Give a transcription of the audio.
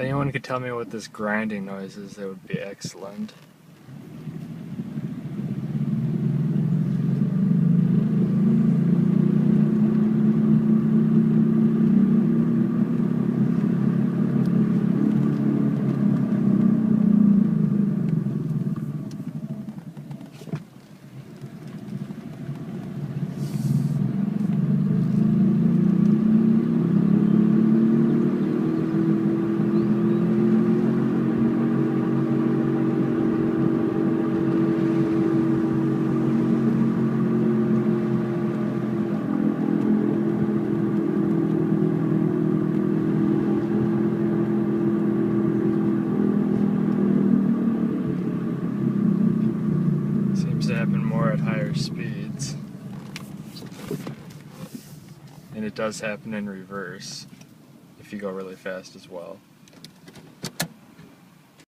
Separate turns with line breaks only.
If anyone could tell me what this grinding noise is, that would be excellent. Seems to happen more at higher speeds. And it does happen in reverse if you go really fast as well.